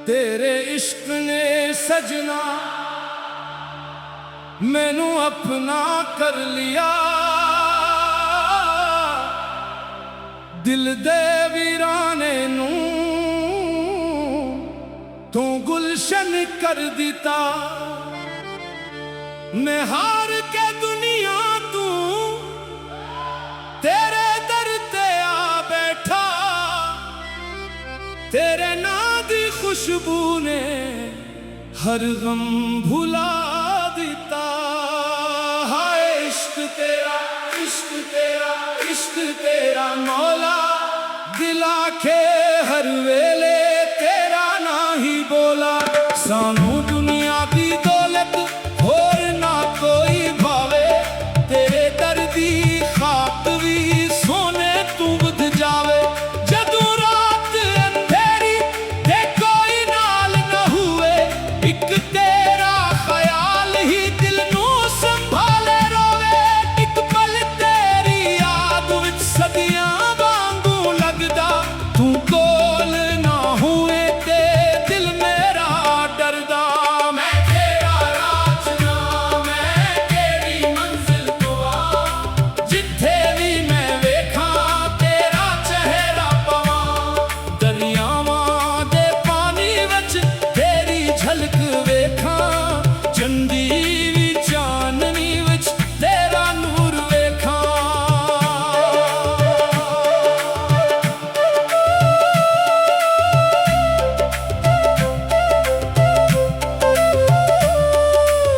तेरे इश्क ने सजना मैनू अपना कर लिया, दिल दे वीराने नू तू गुलशन कर दिता। मैं हार के दुनिया तू तेरे दर ते आ बैठा, तेरे नाम दी खुशबू ने हर गम भुला दिता। हाय इश्क तेरा, इश्क तेरा, इश्क तेरा मौला, दिल आखे हर वेले तेरा ना ही बोला। सानू दुनिया दी दौलत होर ना कोई भावे, तेरे दर दी खाक भी सोने तू बुध जावे। जदू रात अंधेरी ते कोई नाल न हुए, एक तेरा ख्याल ही दिल नू संभाले रोवे। एक पल तेरी याद विच सदियां वांगू लगदा, तू कोल ना हुए ते दिल मेरा डरदा। मैं तेरा राजना, मैं तेरी मंजिल तो आ, जिथे भी मैं वेखा तेरा चेहरा पवां। दरियावां दे पानी विच तेरी झलक वेखा, चंदी भी चाननी विच तेरा नूर वेखा।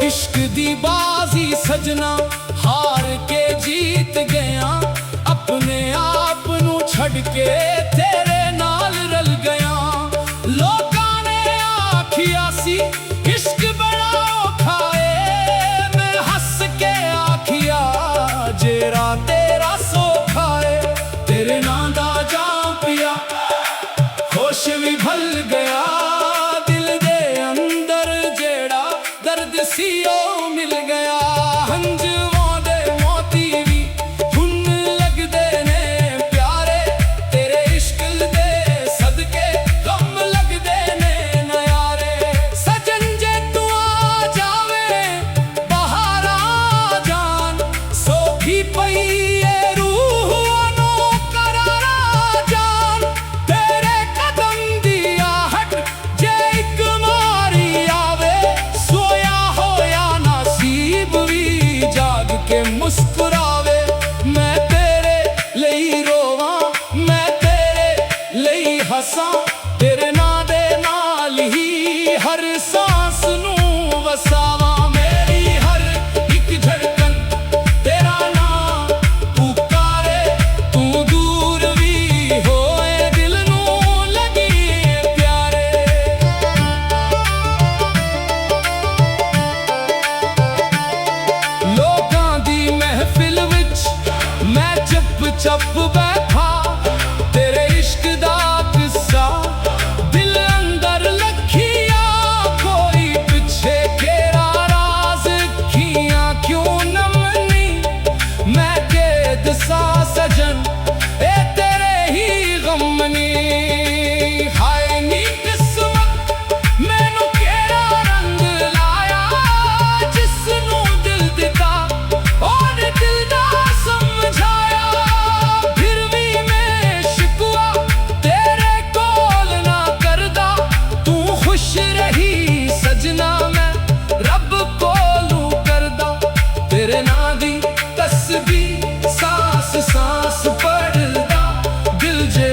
इश्क दी बाजी सजना हार के जीत गया, अपने आप नू छड़ के तेरे नाल रल गया। लोकां ने आखिया सी इश्क बड़ा औखा है, मैं हस के आखिया जेरा तेरा सौखा है। तेरे नां दा जाम पिया होश भी भल गया, दिल दे अंदर जेड़ा दर्द सी ओ मिल गया। हंजुआं दे मोती भी हुन लगदे ने प्यारे, तेरे इश्क दे सदके गम लगदे ने नयारे। सजन जे तू आ जावे बाहर आ जान, सोखी पई ए रूह नो करारा जान। तेरे कदम दी आहट जे एक मारी आवे, सोया होया नसीब भी जाग के मुस्कुरावे। मैं तेरे लई रोवां, मैं तेरे लई हसां, तेरे नां दे नाल ही हर सांस नू वसावां। मेरी हर एक धड़कन तेरा नाम पुकारे, तू दूर भी होए दिल नू लगी प्यारे। लोकां दी महफिल विच मैं चुप चप बैठा, तेरे इश्क दा किस्सा दिल अंदर लखिया। कोई पिछे केरा राज खियां क्यों न मनी, मैं के दसा सजन ए तेरे ही गमनी। हाय नी किस्मत मैनू केड़ा रंग लाया, जिसनू दिल दिता ओने दिल ना समझाया। फिर भी मैं शिकवा तेरे कोल ना करदा, तू खुश रही सजना मैं रब कोलू करदा। तेरे नां दी तस्बीह सांस सांस पढ़दा, दिल जे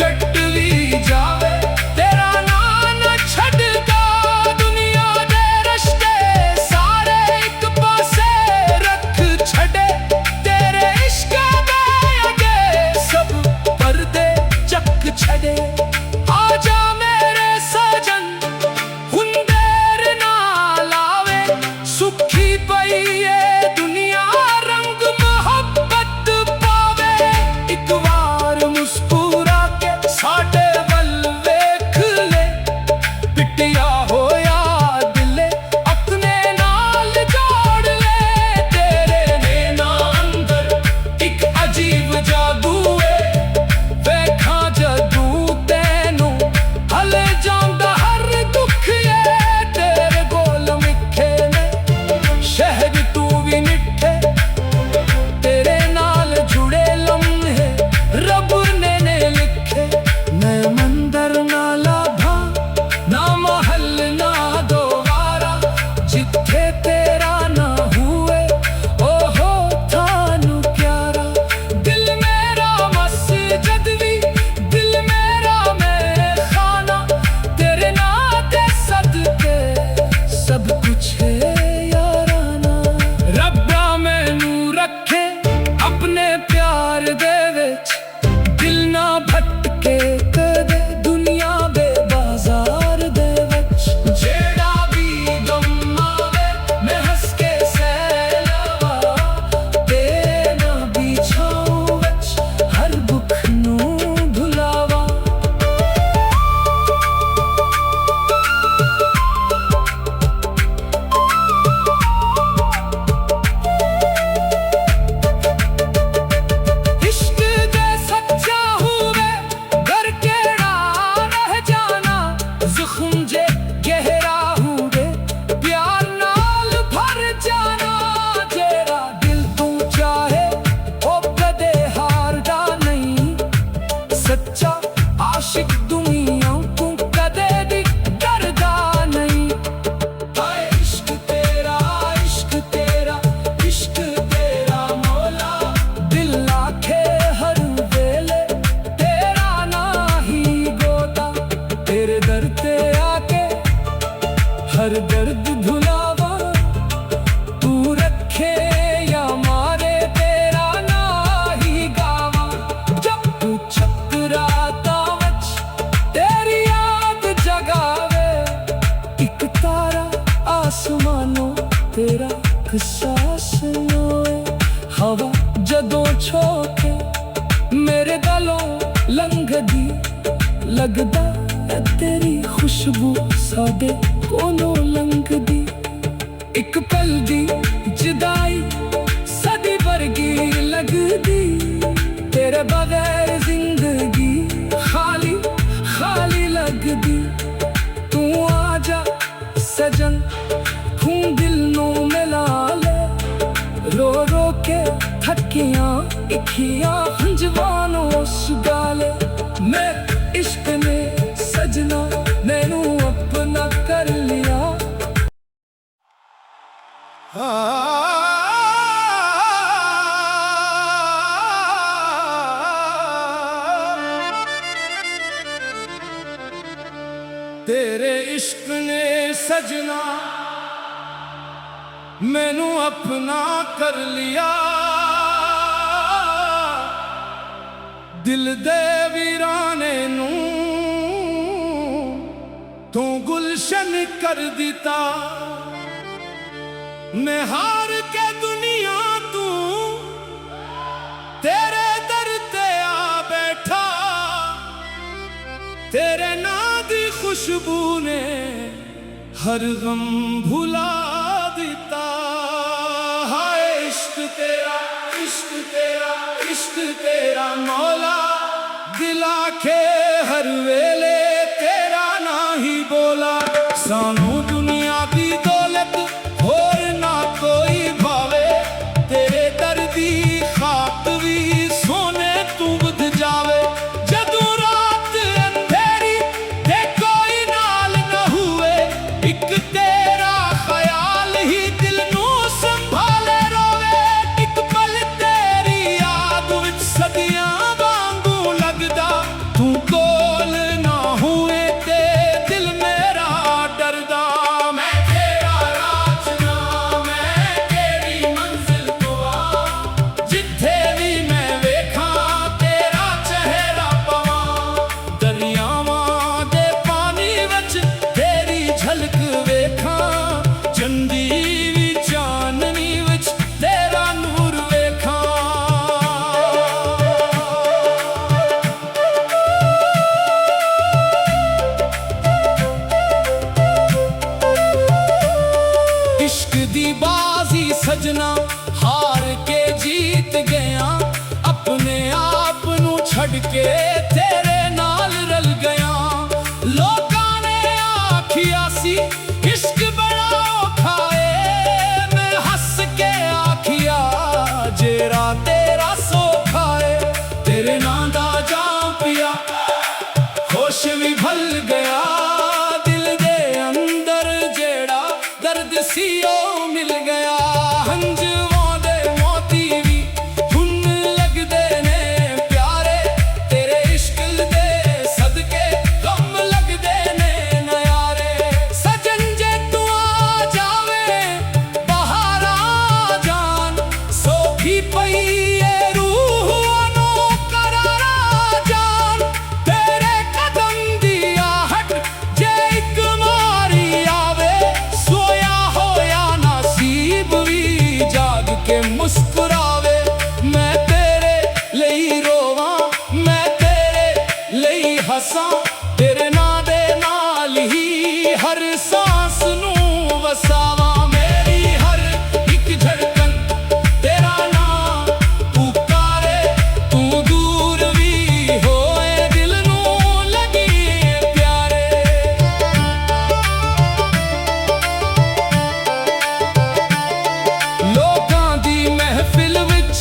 कट भी जावे तेरा नां ना छड्डदा। दुनिया दे रश्ते सारे एक पासे रख छड़े, तेरे इश्क दे अगे सब पर्दे चक छड़े। आजा मेरे सजन हुन देर ना लावे, सुखी पई ए दुनिया रंग मोहब्बत आसमानों तेरा किस्सा सुनाए। हवा जदों छोके मेरे गलों लंघदी, लगदा है तेरी खुशबू साडे कोलों लंघदी। एक पल दी जुदाई सदी वर्गी लगदी, तेरे बगैर जिंदगी खाली खाली लगदी। तू आजा सजन खून दिल नू मिला ले, रो रो के थकियां इखियां हंजवानों सुगाले। मैं इश्क ने सजना मैनू अपना कर लिया। तेरे इश्क ने सजना मैनू अपना कर लिया। दिल दे वीराने नू तू गुलशन कर दिता। मैं हार के दुनिया तू तेरे दर ते आ बैठा। तेरे नाम दी खुशबू ने हर गम भुला दिता। हाय इश्क तेरा इश्क तेरा इश्क तेरा मौला, दिला के हर वेले तेरा ना ही बोला। सानू दुनिया दी दौलत होर ना कोई भावे, तेरे दर दी खाक भी सोने तू बुझ जावे। जदों रात अंधेरी ते कोई नाल न हुए, एक तेरा ख्याल ही दिल नू संभाले रोवे। एक पल तेरी याद विच सदियां वांगू लगदा, तू कोल ना हुए ते दिल मेरा डरदा। मैं तेरा राजना मैं तेरी मंजिल तो आ, जिथे भी मैं वेखां तेरा चेहरा पवां। दरियावां दे पानी विच तेरी झलक वेखां, चंदी भी चाननी विच तेरा नूर वेखां। इश्क दी बाजी सजना हार के जीत गया, अपने आप नू छड़ के तेरे नाल रल गया। लोकां ने आखिया सी इश्क बड़ा औखा है, मैं हंस के आखिया जेरा तेरा सौखा है। तेरे नां दा जाम पिया होश भी भल गया, दिल दे अंदर जेड़ा दर्द सी ओ मिल गया। हंजवां दे मोती भी हुन लगदे ने प्यारे, तेरे इश्क दे सदके गम लगदे ने नयारे। सजन जे तू आ जावे बाहर आ जान, सोखी पई ए रूह नू करारा जान। तेरे कदम दी आहट जे एक मारी आवे, सोया होया नसीब भी जाग के मुस्कुरावे। मैं तेरे लई रोवां मैं तेरे लई हसां, तेरे नां दे नाल ही हर सांस नू वसावां। मेरी हर एक धड़कन तेरा नाम पुकारे, तू दूर भी होए दिल नू लगी प्यारे। लोकां दी महफिल विच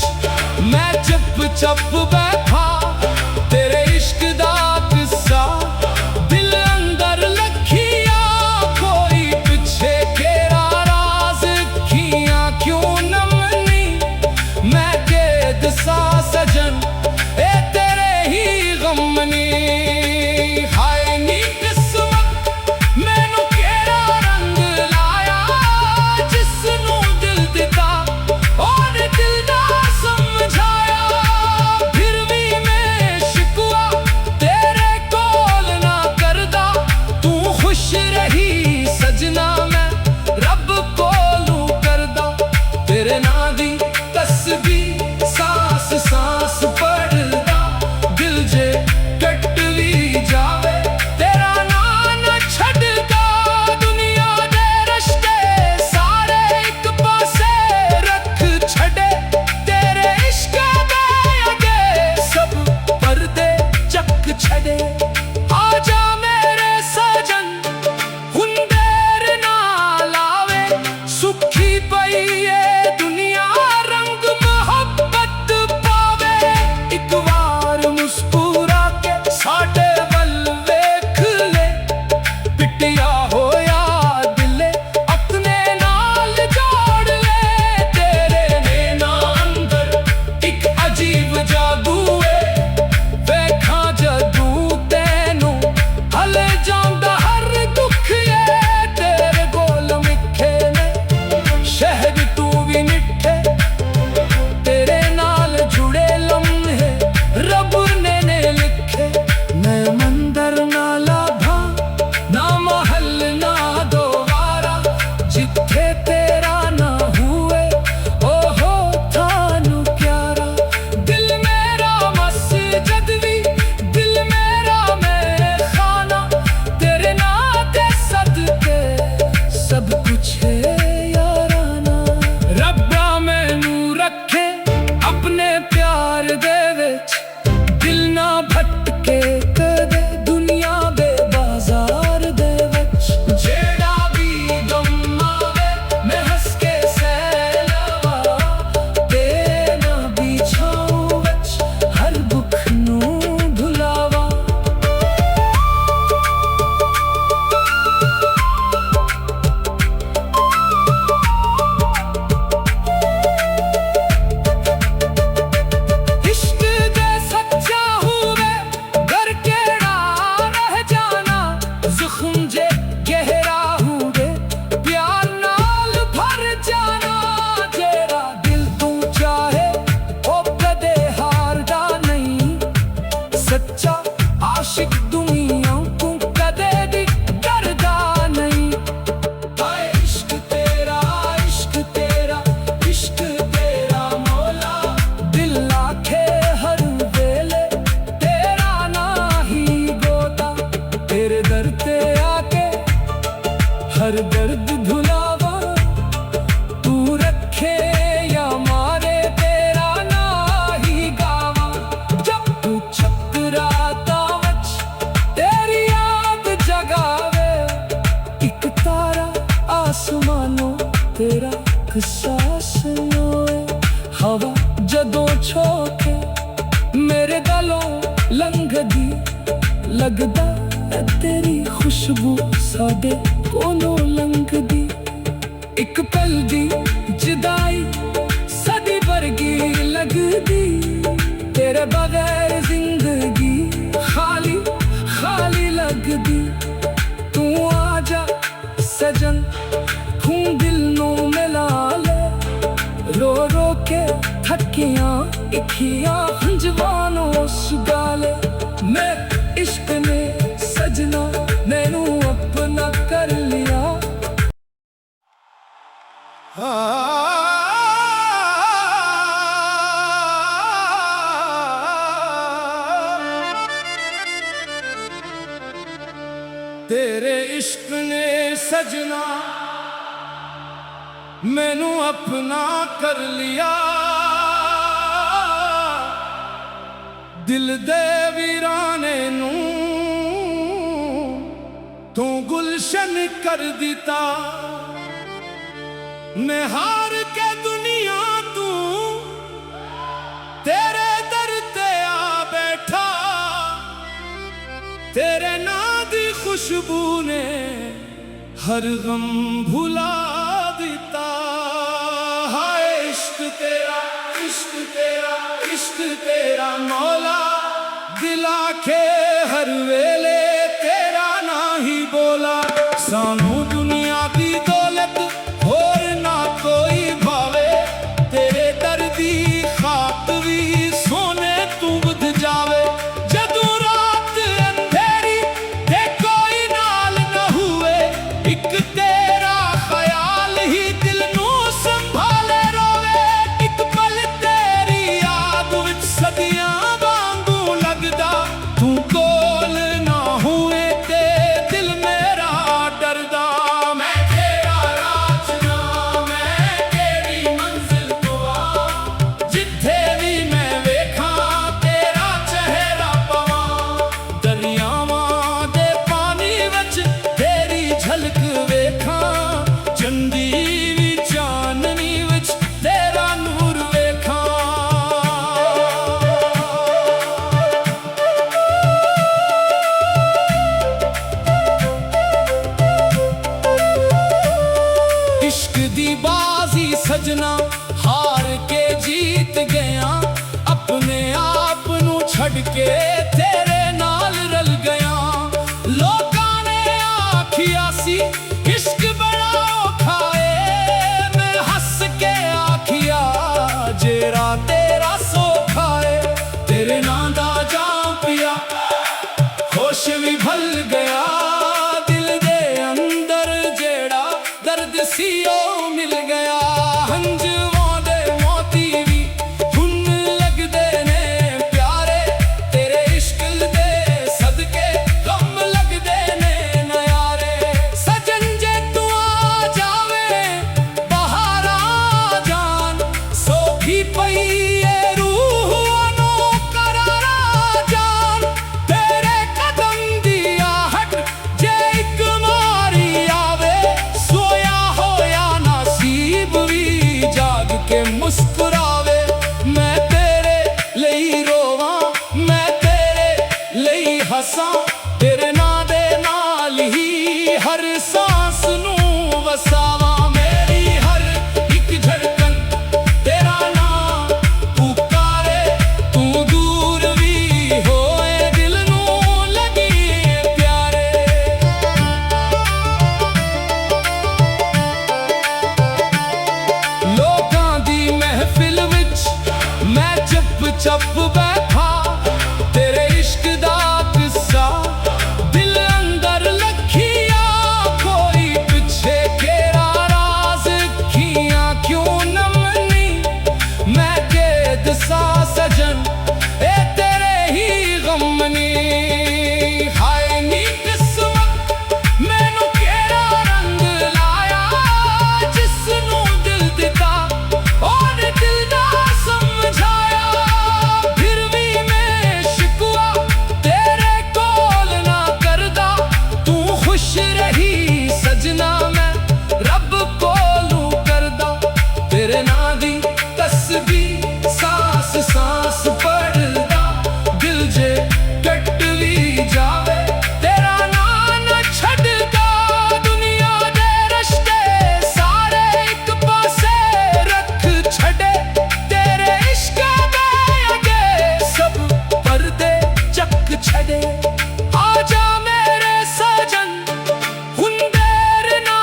मैं चुप चुप बैठा, तेरे इश्क दा किस्सा दिल अंदर लखिया। कोई पिछे केरा राज खियां क्यों नमनी, मैं के दसा सजन ए तेरे ही गमनी। हाय नी किस्मत मैनू केड़ा रंग लाया, जिसनू दिल दिता और दिल ना समझाया। मानो तेरा सास नोए हवा जदों छोके मेरे गलों लंघदी लगदा है तेरी खुशबू साडे कोलों लंघदी एक पल दी जुदाई सदी वर्गी लगदी तेरे बगैर जिंदगी खाली खाली लगदी तू आजा सजन तू दिल नू मिला ले रो रो के थकियां इखियां हंजवानों सुगाले मैं इश्क ने सजना मैनू अपना कर लिया। तेरे इश्क ने सजना मैनू अपना कर लिया दिल दे वीराने नू तू गुलशन कर दिता निहार के दुनिया तू तेरे दर ते आ बैठा तेरे नाम दी खुशबू ने हर गम भुला दिता। हाय इश्क तेरा इश्क तेरा इश्क तेरा मौला दिला के हर वेले तेरा ना ही बोला सानू दुनिया की दौलत और ना कोई भावे तेरे दर्दी खाक भी सोने तू बुझ जावे जदों रात अंधेरी ते कोई नाल न हुए एक तेरा ख्याल ही दिल नू संभाले रोवे एक पल तेरी याद विच सदियां वांगू लगदा तू कोल ना हुए ते दिल मेरा डरदा मैं तेरा राजना मैं तेरी मंजिल तो आ जिथे भी मैं वेखां तेरा चेहरा पवां दरियावां दे पानी विच तेरी झलक वेखां चंदी भी चाननी विच तेरा नूर वेखां। इश्क दी बाजी सजना हार के जीत गया अपने आप नू छड़ के तेरे नाल रल गया लोकां ने आखिया सी इश्क बड़ा औखा है मैं हंस के आखिया जेरा तेरा सौखा है तेरे नां दा जां पिया होश भी भल गया दिल दे अंदर जेड़ा दर्द सी ओ मिल गया हंजवां दे मोती भी हुन लगदे ने प्यारे तेरे इश्क दे सदके कम लगदे ने नयारे सजन जे तू आ जावे बाहर आ जान सोखी पई ए रूह नो करारा जान तेरे कदम दी आहट जे एक मारी आवे सोया होया नसीब भी जा भी सांस सांस पढ़दा दिल जे कट भी जावे तेरा नाम न छड़दा दुनिया दे रश्ते सारे एक पासे रख छड़े तेरे इश्क दे अगे सब पर्दे चक छड़े आजा मेरे सजन हुन देर ना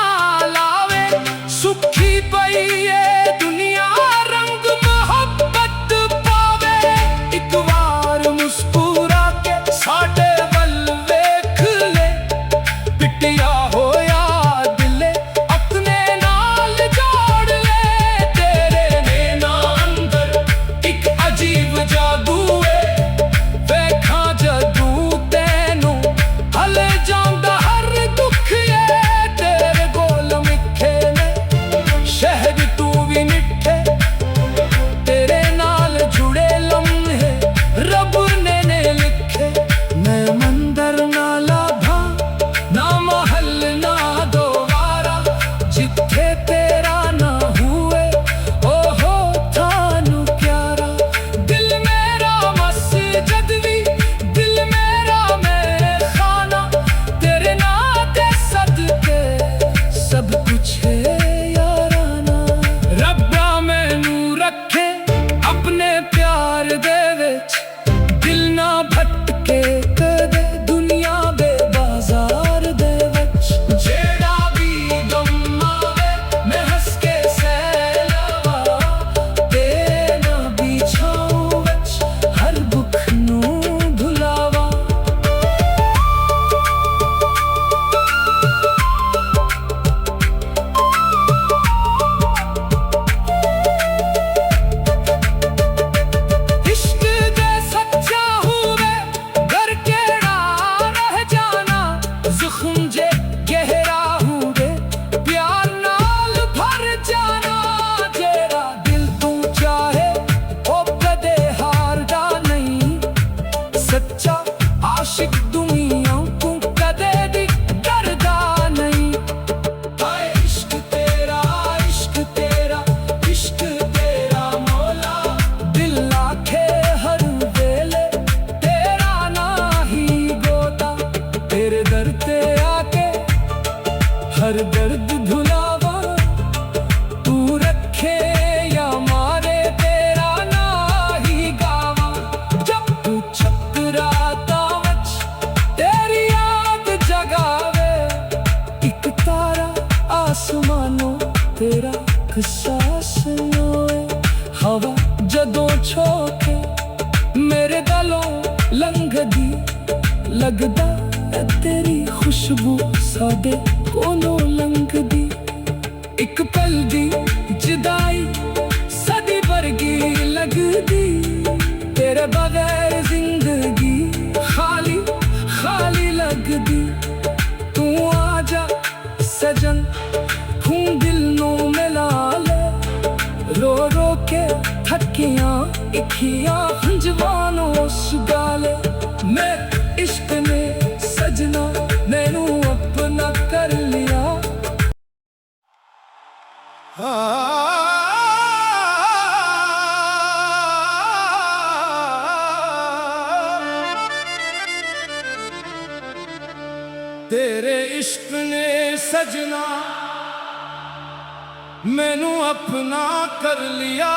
लावे सुखी पई ये दुनिया रंग मोहब्बत पावे एक बार मुस्कुरा के साडे वल वेख ले पिटिया होया दिले अपने नाल जोड़ ले तेरे नैना अंदर एक अजीब जादू है वेखा जदू तैनू हले जांदा हर दुख है तेरे गोल मिठे ने शहद तू भी मिठे तेरे नाल जुड़े लम्हे रब ने लिखे मैं मंदिर ना लाभा ना महल ना दोबारा जिथे तेरा ना हुए ओहो थानू प्यारा दिल मेरा मस्जिद भी दिल मेरा मेरे खाना तेरे नाते सदके सब कुछ है याराना रब्बा मैनू रखे अपने प्यार दे विच दिल ना भटके कदे दुनिया दे बाजार दे विच जेड़ा भी गम आवे मैं हंस के सह लवा तेरे ना बिछाऊं विच हर दुख नू भुलावा इश्क दे सच्चा हुए घर केड़ा रह जाना जुख्म जे गहरा हुए प्यार नाल भर जाना जेड़ा दिल तू चाहे ओ कदे हारदा नहीं सच्चा आशिक दुनिया को कदे भी डरदा नहीं हाय इश्क तेरा मौला दिल आखे हर वेले तेरा ना ही गोता तेरे दर ते आके हर दर्द भुलावा तू रखे या मारे तेरा ना ही गावा जब तू चकराता वच तेरी याद जगावे एक तारा आसमानों तेरा किस्सा सुनाए हवा जदों छोके मेरे गलों लंघदी लगदा है तेरी खुशबू साडे कोलों लंघदी एक पल दी जुदाई सदी वर्गी लगदी तेरे बगैर जिंदगी खाली खाली लगदी तू आजा सजन हूं दिल नू मिला ले रो रो के थकियां इखियां हंजवानों सुगाले मैं इश्क ने सजना मैनू अपना कर लिया तेरे इश्क ने सजना मैनू अपना कर लिया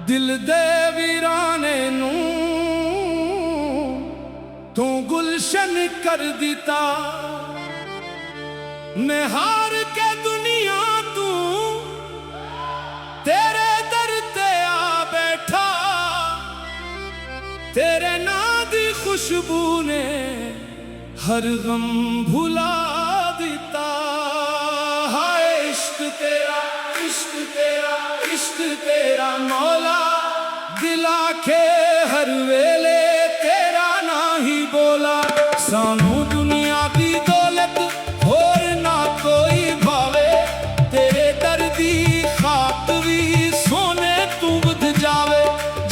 दिल दे वीराने नू तू गुलशन कर दिता निहार के दुनिया तू तेरे दर ते आ बैठा तेरे नाम दी खुशबू ने हर गम भुला दिता हाय इश्क तेरा मौला दिल आखे हर वेले तेरा ना ही बोला सानू दुनिया की दौलत होर ना कोई भावे तेरे दर्दी खाक भी सोने तू बुध जावे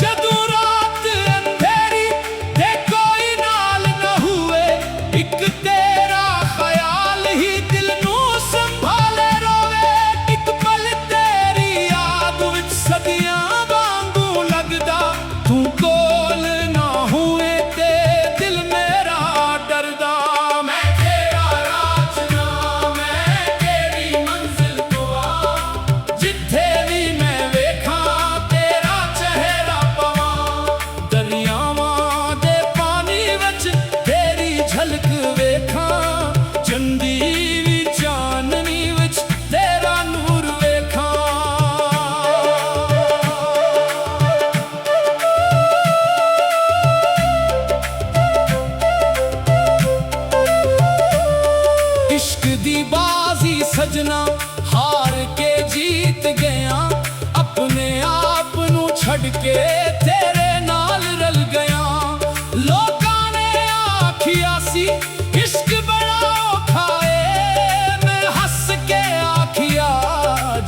जदू रात अंधेरी ते कोई नाल न हुए एक तेरा ख्याल ही दिल नू संभाले रोवे एक पल ते बाजी सजना हार के जीत गया अपने आप नू छड़ के तेरे नाल रल गया लोकां ने आखिया सी इश्क बड़ा औखा है मैं हस के आखिया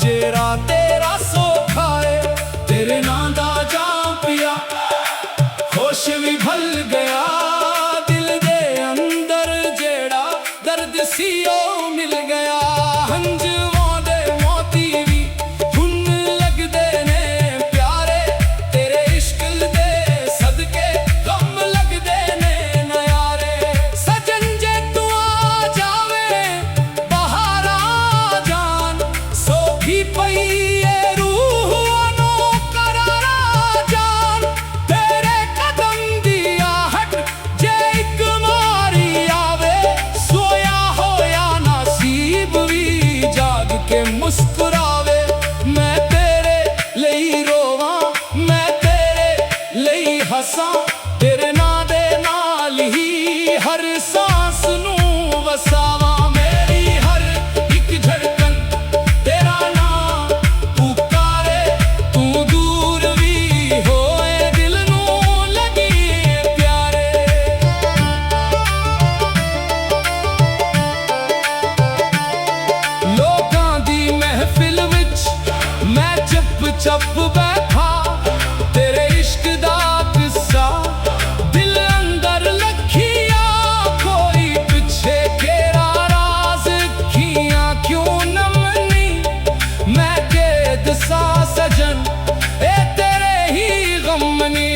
जेरा तेरा सौखा है तेरे नां दा जां पिया होश भी भल गया दिल दे अंदर जेड़ा दर्द सी ओ मिल गया हंजवां दे मोती भी हुन लगदे ने प्यारे तेरे इश्क दे सदके गम लगदे ने नयारे सजन जे तू आ जावे बाहर आ जान सोखी पई ए रूह अनो करारा जान तेरे कदम दी आहट जे इक मारी आवे सोया होया नसीब भी जाग के मुस्कुरावे मैं तेरे ਲਈ रोवां मैं तेरे ਲਈ हसां तेरे नां दे नाल ही हर सांस नूं वसावां मेरी हर एक धड़कन तेरा नां पुकारे तू दूर भी होए दिल नूं लगी प्यारे लोकां दी महफिल विच मैं चुप बैठा तेरे इश्क दा किस्सा दिल अंदर लखिया कोई पिछे केरा राज खियां क्यों न मनी मैं के दसा सजन ए तेरे ही गमनी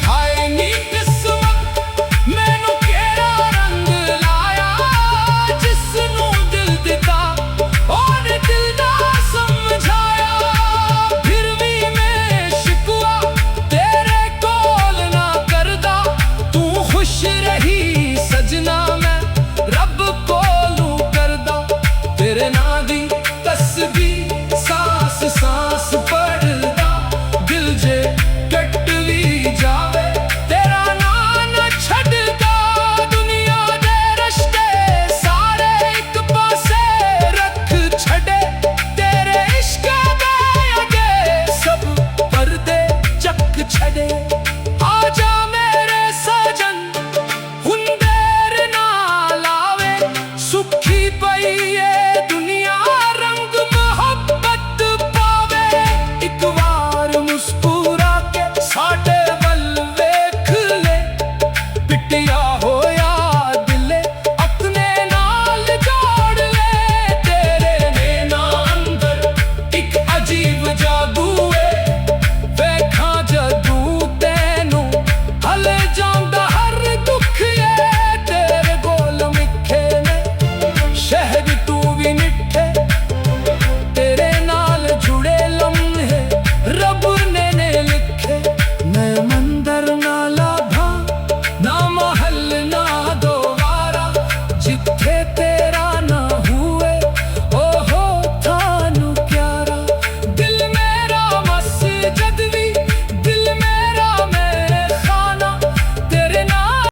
हाय नी किस्मत मैनू केड़ा रंग लाया जिसनू दिल दिता और दिल दा समझाया फिर भी मैं शिकवा तेरे कोल ना करदा तू खुश रही सजना मैं रब कोलू करदा तेरे नां दी तस्बीह सांस सांस